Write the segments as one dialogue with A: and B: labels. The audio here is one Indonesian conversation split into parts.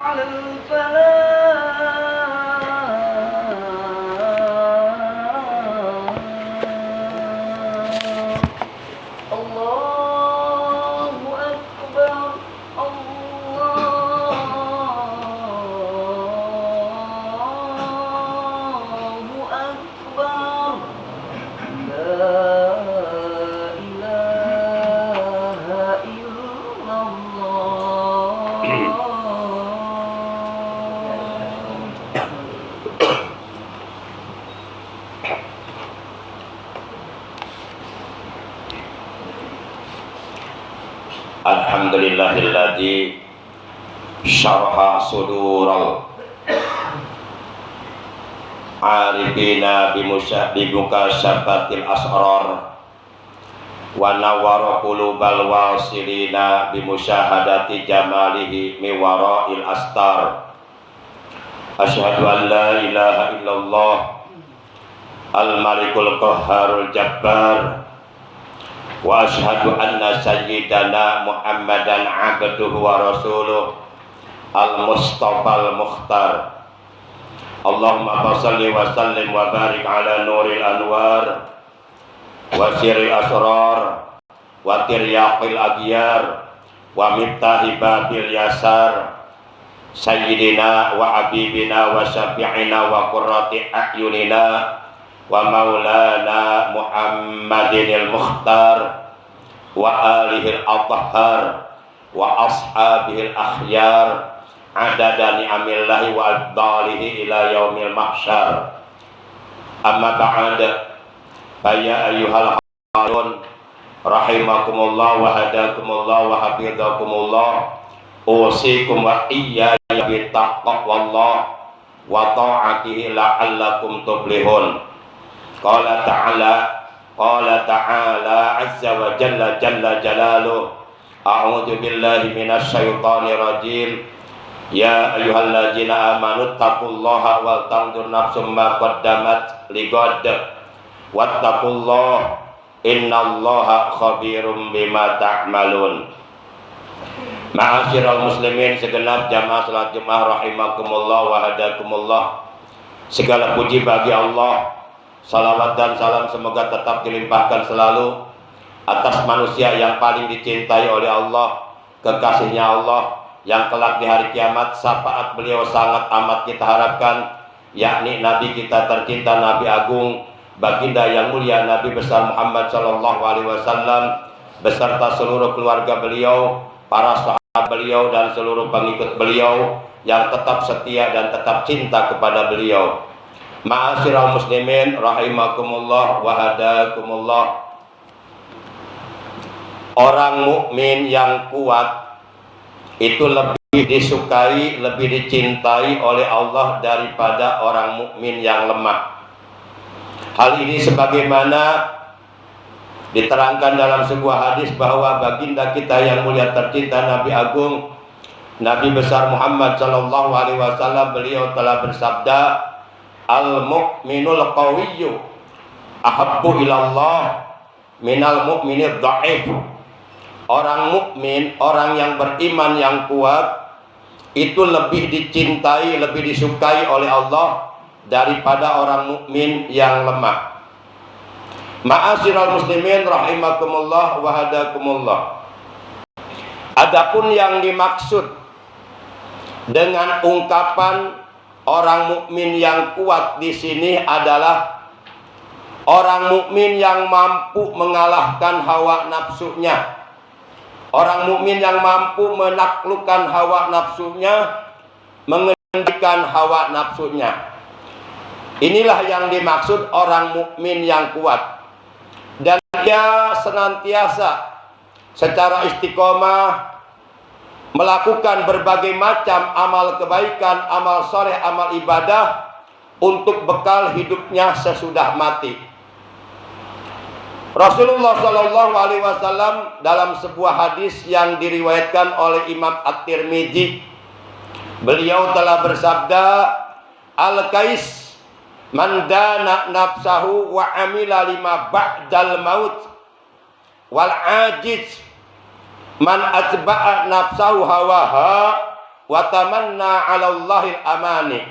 A: على الفلاح. الله أكبر الله أكبر لا إله إلا
B: Alhamdulillahilladzi syaraha sudural arifina bimukasyabatil asrar wa nawwara qulubal wasilina bimusyahadati jamalihi miwara'il astar. Asyhadu an la ilaha illallah al-malikul qahharul jabbar wa asyhadu anna sayyidana Muhammadan abduhu wa rasuluh al-mustafal mukhtar. Allahumma shalli wa sallim wa barik ala nuril anwar wa sirril asrar wa tiryaqil aghyar wa miftahi babil yasar sayyidina wa habibina wa syafi'ina wa qurrati a'yunina wa maulana Muhammadinil Mukhtar wa alihil athhar wa ashabihil akhyar adada ni'amillahi wa abdalihi ila yaumil mahsyar. Amma ba'd, ya ayyuhal hadirin rahimakumullah wa hadakumullah wa hafizakumullah, usikum wa iyaya bi taqwallah wa ta'atihi la'allakum tuflihun. Qala ta'ala azza wa jalla jalaluh, a'udzu billahi minasy syaithanir rajim. Ya ayyuhalladzina amanu taqullaha wal tanzur nafsum ma qaddamat lighad wattaqullaha innallaha khabirum bima ta'malun. Ma'asyiral muslimin, segenap jamaah salat Jumat rahimakumullah wa hadakumullah. Segala puji bagi Allah, salawat dan salam semoga tetap dilimpahkan selalu atas manusia yang paling dicintai oleh Allah, kekasihnya Allah, yang kelak di hari kiamat syafaat beliau sangat amat kita harapkan, yakni Nabi kita tercinta, Nabi Agung, baginda yang mulia Nabi besar Muhammad sallallahu alaihi wasallam beserta seluruh keluarga beliau, para sahabat beliau dan seluruh pengikut beliau yang tetap setia dan tetap cinta kepada beliau. Ma'asyiral muslimin rahimakumullah wa hadakumullah. Orang mukmin yang kuat itu lebih disukai, lebih dicintai oleh Allah daripada orang mukmin yang lemah. Hal ini sebagaimana diterangkan dalam sebuah hadis bahwa baginda kita yang mulia tercinta Nabi Agung, Nabi besar Muhammad sallallahu alaihi wasallam, beliau telah bersabda, al-mu'minul qawiyyu ahabbu ilallah minal mu'minid dha'if. Orang mukmin, orang yang beriman yang kuat itu lebih dicintai, lebih disukai oleh Allah daripada orang mukmin yang lemah. Ma'asyiral muslimin rahimakumullah wa hadakumullah. Adapun yang dimaksud dengan ungkapan orang mukmin yang kuat di sini adalah orang mukmin yang mampu mengalahkan hawa nafsunya. Orang mukmin yang mampu menaklukkan hawa nafsunya, mengendalikan hawa nafsunya. Inilah yang dimaksud orang mukmin yang kuat. Dan dia senantiasa secara istiqomah melakukan berbagai macam amal kebaikan, amal soleh, amal ibadah untuk bekal hidupnya sesudah mati. Rasulullah Shallallahu Alaihi Wasallam dalam sebuah hadis yang diriwayatkan oleh Imam At-Tirmidzi, beliau telah bersabda, al-kais man dana nafsahu wa amila lima ba'dal maut, wal ajiz man atba'a nafsahu hawaha wa tamanna 'ala Allahil amani.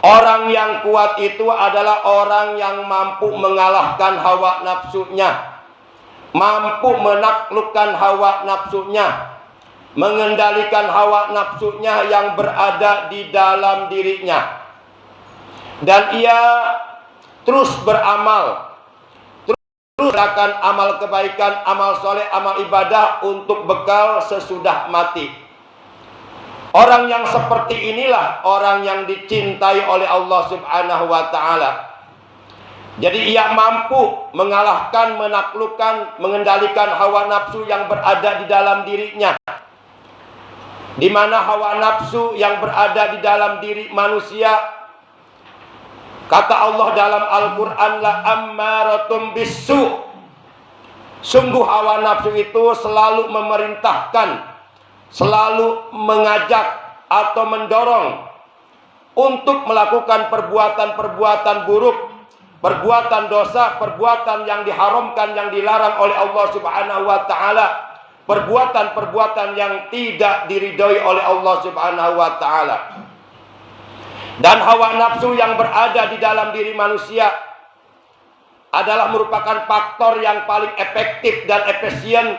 B: Orang yang kuat itu adalah orang yang mampu mengalahkan hawa nafsunya, mampu menaklukkan hawa nafsunya, mengendalikan hawa nafsunya yang berada di dalam dirinya. Dan ia terus beramal, terus melakukan amal kebaikan, amal soleh, amal ibadah untuk bekal sesudah mati. Orang yang seperti inilah orang yang dicintai oleh Allah Subhanahu wa ta'ala. Jadi ia mampu mengalahkan, menaklukkan, mengendalikan hawa nafsu yang berada di dalam dirinya. Di mana hawa nafsu yang berada di dalam diri manusia, kata Allah dalam Al-Quran, la ammaratum bisu. Sungguh hawa nafsu itu selalu memerintahkan, selalu mengajak atau mendorong untuk melakukan perbuatan-perbuatan buruk, perbuatan dosa, perbuatan yang diharamkan, yang dilarang oleh Allah Subhanahu wa ta'ala, perbuatan-perbuatan yang tidak diridhoi oleh Allah Subhanahu wa ta'ala. Dan hawa nafsu yang berada di dalam diri manusia adalah merupakan faktor yang paling efektif dan efisien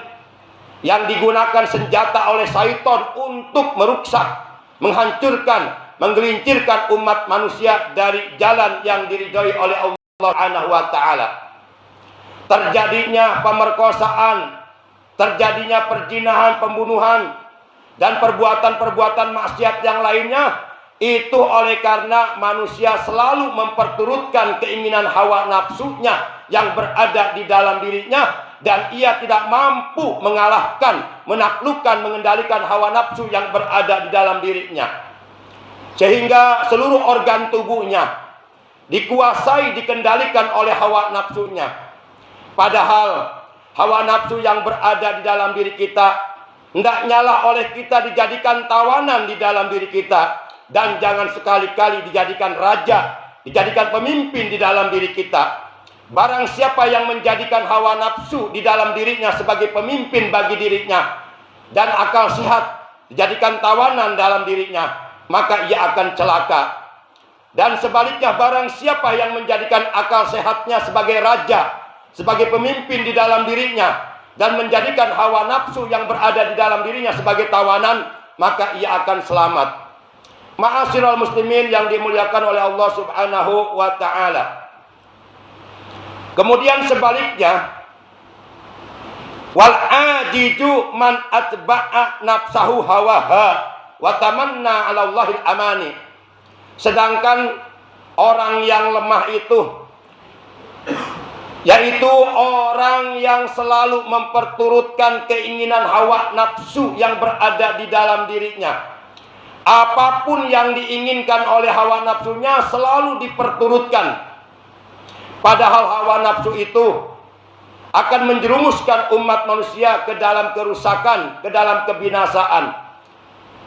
B: yang digunakan senjata oleh syaitan untuk merusak, menghancurkan, menggelincirkan umat manusia dari jalan yang diridhoi oleh Allah Subhanahu wa ta'ala. Terjadinya pemerkosaan, terjadinya perzinahan, pembunuhan, dan perbuatan-perbuatan maksiat yang lainnya, itu oleh karena manusia selalu memperturutkan keinginan hawa nafsunya yang berada di dalam dirinya, dan ia tidak mampu mengalahkan, menaklukkan, mengendalikan hawa nafsu yang berada di dalam dirinya, sehingga seluruh organ tubuhnya dikuasai, dikendalikan oleh hawa nafsunya. Padahal hawa nafsu yang berada di dalam diri kita hendaknya lah oleh kita dijadikan tawanan di dalam diri kita, dan jangan sekali-kali dijadikan raja, dijadikan pemimpin di dalam diri kita. Barang siapa yang menjadikan hawa nafsu di dalam dirinya sebagai pemimpin bagi dirinya, dan akal sehat dijadikan tawanan dalam dirinya, maka ia akan celaka. Dan sebaliknya, barang siapa yang menjadikan akal sehatnya sebagai raja, sebagai pemimpin di dalam dirinya, dan menjadikan hawa nafsu yang berada di dalam dirinya sebagai tawanan, maka ia akan selamat. Ma'asyiral muslimin yang dimuliakan oleh Allah Subhanahu wa ta'ala. Kemudian sebaliknya, wal ajiju man atba'a nafsahu hawaha wa tamanna 'ala Allahil amani. Sedangkan orang yang lemah itu, yaitu orang yang selalu memperturutkan keinginan hawa nafsu yang berada di dalam dirinya. Apapun yang diinginkan oleh hawa nafsunya selalu diperturutkan. Padahal hawa nafsu itu akan menjerumuskan umat manusia ke dalam kerusakan, ke dalam kebinasaan.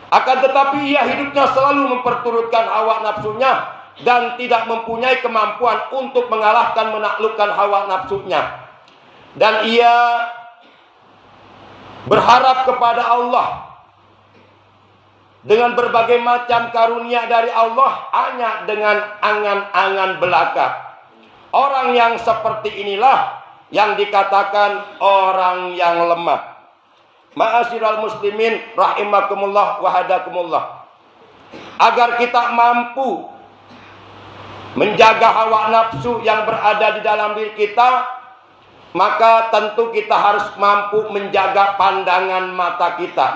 B: Akan tetapi ia hidupnya selalu memperturutkan hawa nafsunya dan tidak mempunyai kemampuan untuk mengalahkan, menaklukkan hawa nafsunya. Dan ia berharap kepada Allah dengan berbagai macam karunia dari Allah hanya dengan angan-angan belaka. Orang yang seperti inilah yang dikatakan orang yang lemah. Ma'asyiral muslimin rahimakumullah wa hadakumullah. Agar kita mampu menjaga hawa nafsu yang berada di dalam diri kita, maka tentu kita harus mampu menjaga pandangan mata kita.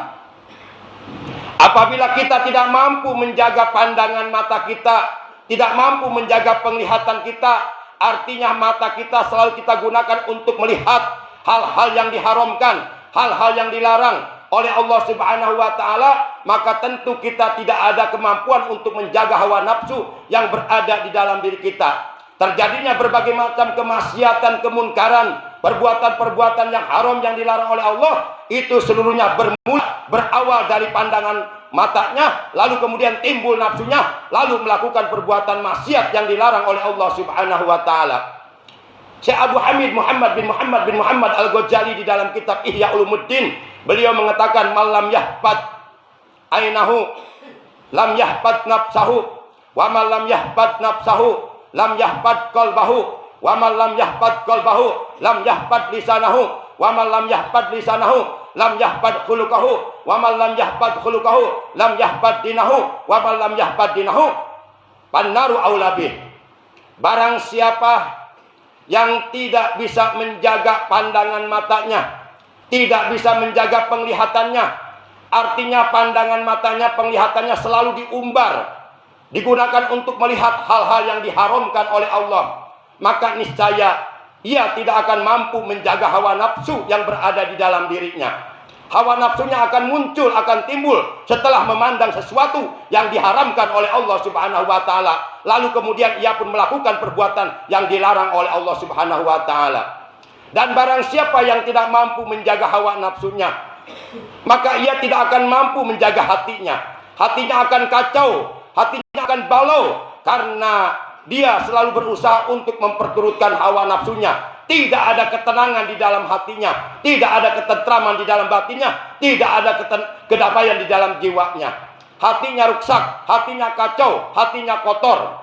B: Apabila kita tidak mampu menjaga pandangan mata kita, tidak mampu menjaga penglihatan kita, artinya mata kita selalu kita gunakan untuk melihat hal-hal yang diharamkan, hal-hal yang dilarang oleh Allah Subhanahu wa ta'ala, maka tentu kita tidak ada kemampuan untuk menjaga hawa nafsu yang berada di dalam diri kita. Terjadinya berbagai macam kemaksiatan, kemunkaran, perbuatan-perbuatan yang haram yang dilarang oleh Allah, itu seluruhnya berawal dari pandangan matanya, lalu kemudian timbul nafsunya, lalu melakukan perbuatan maksiat yang dilarang oleh Allah Subhanahu wa ta'ala. Syekh Abu Hamid Muhammad bin Muhammad Al-Ghazali di dalam kitab Ihya Ulumuddin Beliau mengatakan malam yahfad ainahu lam yahfad nafsahu, wa man lam yahfad nafsahu lam yahfad qalbahu, wa man lam yahfad qalbahu lam yahfad lisanahu, wa man lam yahfad lisanahu lam yahfad khuluquhu, wa man lam yahfad khuluquhu lam yahfad dinahu, wa man lam yahfad dinahu pannaru aulabih. Barang siapa yang tidak bisa menjaga pandangan matanya, tidak bisa menjaga penglihatannya, artinya pandangan matanya, penglihatannya selalu diumbar, digunakan untuk melihat hal-hal yang diharamkan oleh Allah, maka niscaya ia tidak akan mampu menjaga hawa nafsu yang berada di dalam dirinya. Hawa nafsunya akan muncul, akan timbul setelah memandang sesuatu yang diharamkan oleh Allah Subhanahu wa taala, lalu kemudian ia pun melakukan perbuatan yang dilarang oleh Allah Subhanahu wa taala. Dan barang siapa yang tidak mampu menjaga hawa nafsunya, maka ia tidak akan mampu menjaga hatinya. Hatinya akan kacau, hatinya akan balau, karena dia selalu berusaha untuk memperturutkan hawa nafsunya. Tidak ada ketenangan di dalam hatinya, tidak ada ketentraman di dalam batinnya, tidak ada kedamaian di dalam jiwanya. Hatinya rusak, hatinya kacau, hatinya kotor.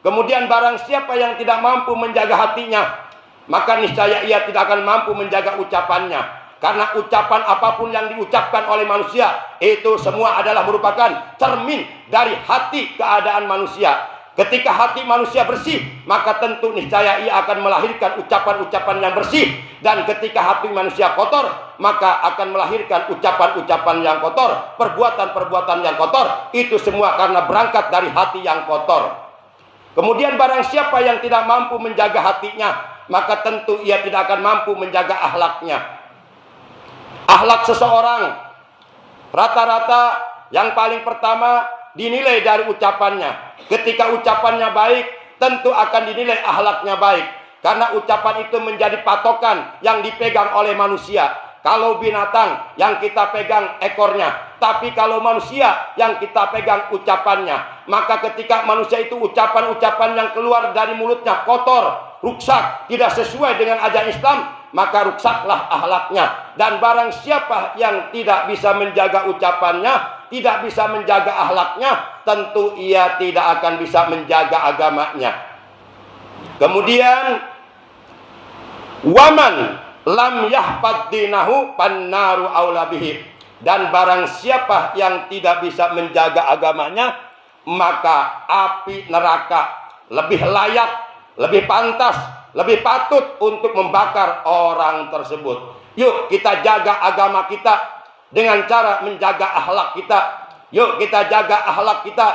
B: Kemudian barang siapa yang tidak mampu menjaga hatinya, maka niscaya ia tidak akan mampu menjaga ucapannya. Karena ucapan apapun yang diucapkan oleh manusia, itu semua adalah merupakan cermin dari hati keadaan manusia. Ketika hati manusia bersih, maka tentu niscaya ia akan melahirkan ucapan-ucapan yang bersih. Dan ketika hati manusia kotor, maka akan melahirkan ucapan-ucapan yang kotor, perbuatan-perbuatan yang kotor. Itu semua karena berangkat dari hati yang kotor. Kemudian barang siapa yang tidak mampu menjaga hatinya, maka tentu ia tidak akan mampu menjaga akhlaknya. Akhlak seseorang rata-rata yang paling pertama dinilai dari ucapannya. Ketika ucapannya baik, tentu akan dinilai akhlaknya baik. Karena ucapan itu menjadi patokan yang dipegang oleh manusia. Kalau binatang yang kita pegang ekornya, tapi kalau manusia yang kita pegang ucapannya. Maka ketika manusia itu ucapan-ucapan yang keluar dari mulutnya kotor, rusak, tidak sesuai dengan ajaran Islam, maka ruksaklah akhlaknya. Dan barang siapa yang tidak bisa menjaga ucapannya, tidak bisa menjaga akhlaknya, tentu ia tidak akan bisa menjaga agamanya. Kemudian waman lam yahfad dinahu pannaru aulabihi. Dan barang siapa yang tidak bisa menjaga agamanya, maka api neraka lebih layak, lebih pantas, lebih patut untuk membakar orang tersebut. Yuk kita jaga agama kita dengan cara menjaga akhlak kita. Yuk kita jaga akhlak kita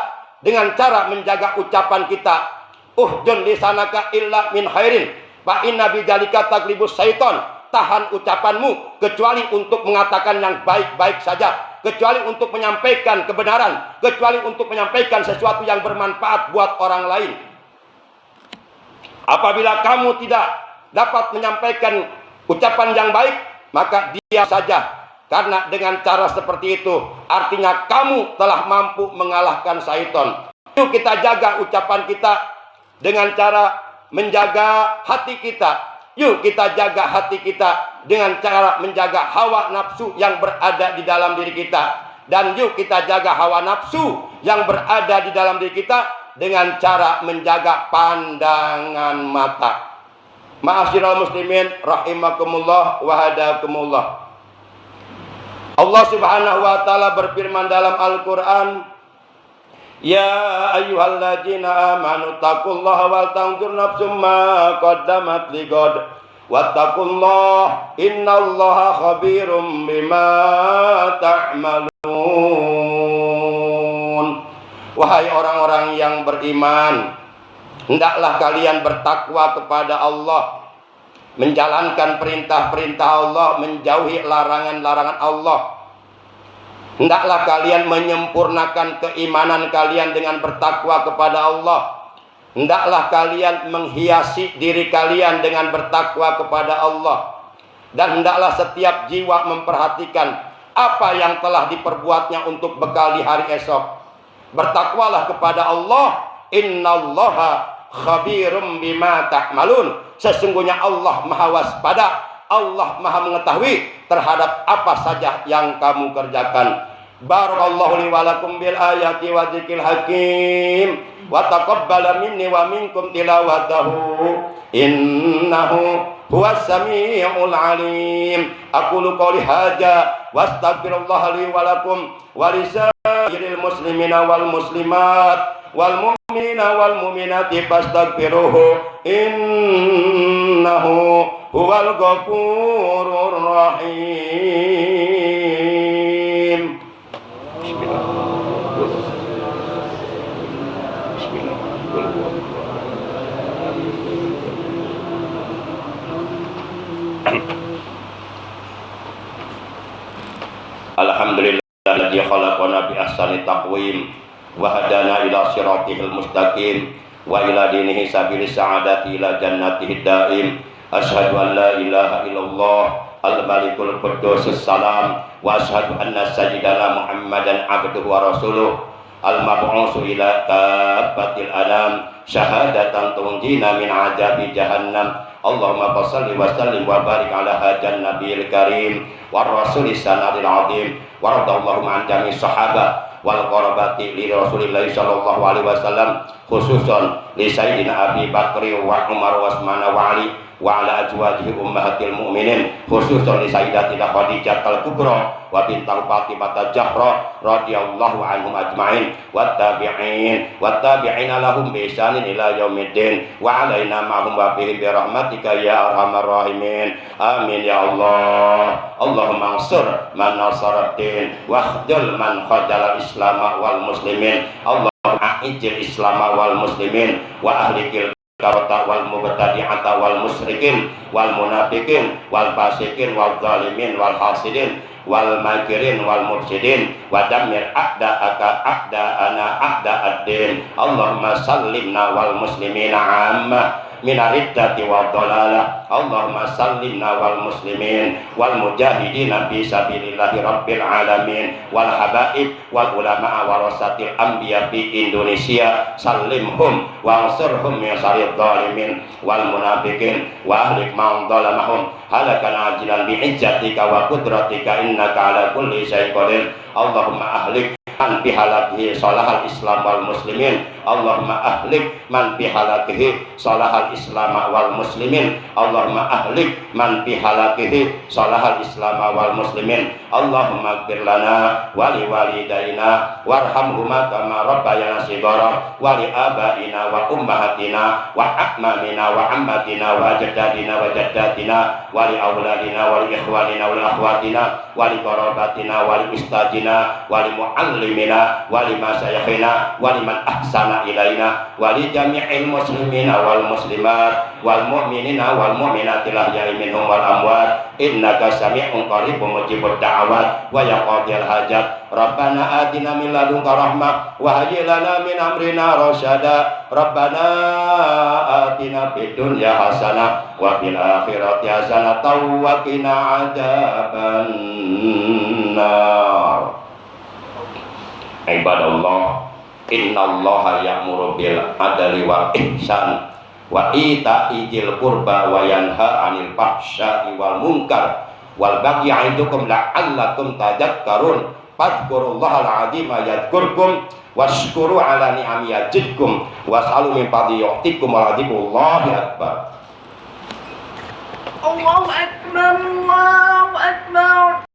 B: dengan cara menjaga ucapan kita. Uhdun lisanaka illa min khairin fa inna bidzalika taglibus syaiton. Tahan ucapanmu kecuali untuk mengatakan yang baik-baik saja, kecuali untuk menyampaikan kebenaran, kecuali untuk menyampaikan sesuatu yang bermanfaat buat orang lain. Apabila kamu tidak dapat menyampaikan ucapan yang baik, maka diam saja. Karena dengan cara seperti itu, artinya kamu telah mampu mengalahkan syaitan. Yuk kita jaga ucapan kita dengan cara menjaga hati kita. Yuk kita jaga hati kita dengan cara menjaga hawa nafsu yang berada di dalam diri kita. Dan yuk kita jaga hawa nafsu yang berada di dalam diri kita dengan cara menjaga pandangan mata. Ma'asyiral muslimin rahimakumullah wa hadakumullah. Allah Subhanahu wa taala berfirman dalam Al-Qur'an, ya ayyuhalladzina amanu taqullaha wal tanzur nafsum ma qaddamat ligad wattaqullaha innallaha khabirum bima ta'malun. Wahai orang-orang yang beriman, hendaklah kalian bertakwa kepada Allah, menjalankan perintah-perintah Allah, menjauhi larangan-larangan Allah. Hendaklah kalian menyempurnakan keimanan kalian dengan bertakwa kepada Allah. Hendaklah kalian menghiasi diri kalian dengan bertakwa kepada Allah. Dan hendaklah setiap jiwa memperhatikan apa yang telah diperbuatnya untuk bekal di hari esok. Bertakwalah kepada Allah. Innallaha khabirum bima ta'malun. Sesungguhnya Allah maha waspada Allah Maha mengetahui terhadap apa saja yang kamu kerjakan. Barakallahu li wa lakum bil ayati wa dzikril hakim wa taqabbala minni wa minkum tilawatahu innahu huwas samiul alim. Aqulu qouli hadza wastaghfirullah li wa lakum wa lisairil muslimina wal muslimat wal mu'minina wal mu'minati fastaghfiruhu innahu huwal ghafurur rahim. Alhamdulillahilladzi khalaqana bi ahsani taqwim wa hadana ila siratil mustaqim wa ila dinihi sabilis sa'adati ila jannatihi daim. Asyhadu an la ilaha illallah al-malikul quddus salam wa asyhadu anna sayyidana Muhammadan abduhu wa rasuluh al-mab'usu ila kafatil anam syahadatan tunjina min azabi jahannam. Allahumma salli wa sallim wa barik ala hajan nabiyil karim wa rasulis sanadil azim wa radallahu an jami sahaba wal qarabati li Rasulillah sallallahu alaihi wasallam khususan li sayyidina Abi Bakri wa Umar wa Utsman wa Ali wa ala azwajihi ummahatil mu'minin khususan li sayyidatina Khadijah al-Kubra wa bintang Fatimah Zahra radhiyallahu anhum ajma'in wat tabi'ina lahum bi ihsanin ila yaumiddin wa alaina ma'hum wa bihim bi rahmatika ya arhamar rahimin. Amin ya Allah. Allahumma ansur man nasaraddin wa khdhul man khadal islam wal muslimin. Allahumma a'ijil islam wal muslimin wa ahlikil kafata wal mubtadi'ata wal musyrikin wal munafiqin wal fasiqin wal zalimin wal hasidin wal makirin wal mufsidin wa dammir a'da'aka a'da'ana a'da'ad-din. Allahumma sallimna wal muslimina 'amma min ar-riddati wa dhalalah. Allahumma sallimna wal muslimin wal mujahidina fi sabilillahi rabbil alamin wal habaib wal ulama warasatil anbiya fi Indonesia sallimhum wa ansurhum min syarril zalimin wal munafiqin wa ahlik man zalamahum halakan ajilan bi izzatika wa qudratika innaka ala kulli syai'in qadir. Allahumma ahlik man bihalakihi salahal islam wal muslimin. Allahumma ahlik man bihalakihi salahal islam wal muslimin. Allahumma ahlik man bihalakihi salahal islam wal muslimin. Allahumma ighfir lana wa li walidayna warhamhuma kama rabbayana shighara wa li abaina wa ummahatina wa akmamina wa ammatina wa ajdadina wa jaddatina wa li auladina wa li ikhwanina wa li akhwatina wa li qarabatina wa li ustajina wa li muallimina wa li masyayikhina wa liman ahsana ilaina wa li jami'il muslimina wal muslimat wal mu'minina wal mu'minati lahya'i minhum wal amwat innaka sami'un qaribun mujibud da'awat wa yaqdil hajat. Rabbana atina min ladunka rahmah wa hayyi lana min amrina rasyada. Rabbana atina fid dunya hasanah wa fil akhirati hasanah wa qina adzaban nar. Ibadallah, innallaha ya'muru bil adli wal ihsan wa ita'i dzil qurba wa yanha 'anil fahsya'i wal munkar wal baghi 'idukum la'allakum tadhakkarun. Fadhkurullahal 'azima yadhkurkum washkuru 'ala ni'ami yazidkum was'alu min fadli yu'tikum wa dzikrullahi akbar.
A: Allahu akbar, Allahu akbar.